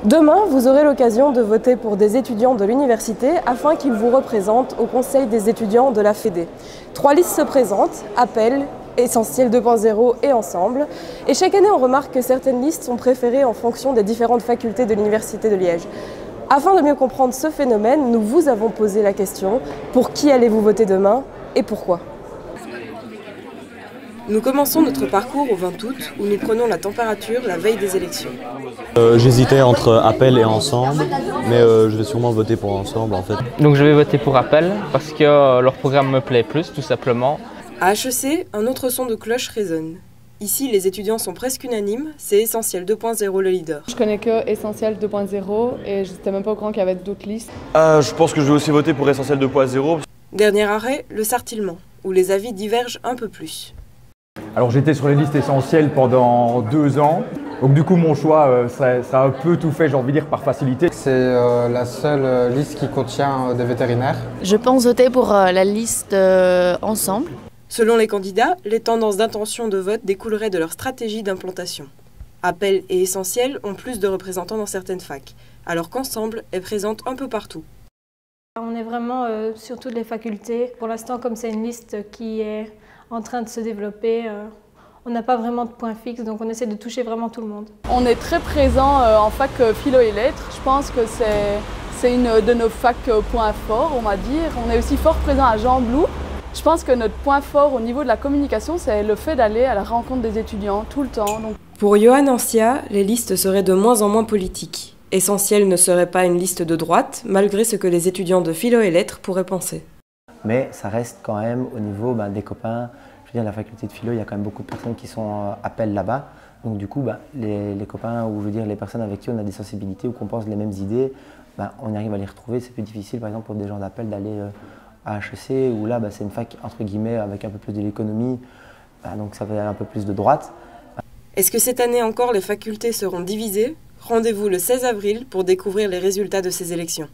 Demain, vous aurez l'occasion de voter pour des étudiants de l'université afin qu'ils vous représentent au Conseil des étudiants de la Fédé. 3 listes se présentent, Appel, Essentiel 2.0 et Ensemble. Et chaque année, on remarque que certaines listes sont préférées en fonction des différentes facultés de l'Université de Liège. Afin de mieux comprendre ce phénomène, nous vous avons posé la question « Pour qui allez-vous voter demain et pourquoi ?» Nous commençons notre parcours au 20 août où nous prenons la température la veille des élections. J'hésitais entre Appel et Ensemble, mais je vais sûrement voter pour Ensemble en fait. Donc je vais voter pour Appel parce que leur programme me plaît plus tout simplement. À HEC, un autre son de cloche résonne. Ici, les étudiants sont presque unanimes, c'est Essentiel 2.0 le leader. Je connais que Essentiel 2.0 et je n'étais même pas au courant qu'il y avait d'autres listes. Je pense que je vais aussi voter pour Essentiel 2.0. Dernier arrêt, le Sartillement, où les avis divergent un peu plus. Alors j'étais sur les listes essentielles pendant 2 ans, donc du coup mon choix, ça a un peu tout fait, j'ai envie de dire, par facilité. C'est la seule liste qui contient des vétérinaires. Je pense voter pour la liste Ensemble. Selon les candidats, les tendances d'intention de vote découleraient de leur stratégie d'implantation. Appel et Essentiel ont plus de représentants dans certaines facs, alors qu'Ensemble est présente un peu partout. On est vraiment sur toutes les facultés. Pour l'instant, comme c'est une liste qui est en train de se développer, on n'a pas vraiment de point fixe, donc on essaie de toucher vraiment tout le monde. On est très présent en fac philo et lettres. Je pense que c'est une de nos facs points forts, on va dire. On est aussi fort présent à Jean Blou. Je pense que notre point fort au niveau de la communication, c'est le fait d'aller à la rencontre des étudiants tout le temps. Pour Johan Ancia, les listes seraient de moins en moins politiques. Essentiel ne serait pas une liste de droite, malgré ce que les étudiants de philo et lettres pourraient penser. Mais ça reste quand même au niveau des copains. Je veux dire, la faculté de philo, il y a quand même beaucoup de personnes qui sont appel là-bas. Donc du coup, les copains ou je veux dire les personnes avec qui on a des sensibilités ou qu'on pense les mêmes idées, on arrive à les retrouver. C'est plus difficile, par exemple, pour des gens d'appel d'aller à HEC, où là, c'est une fac entre guillemets avec un peu plus de l'économie, donc ça fait un peu plus de droite. Est-ce que cette année encore les facultés seront divisées? Rendez-vous le 16 avril pour découvrir les résultats de ces élections.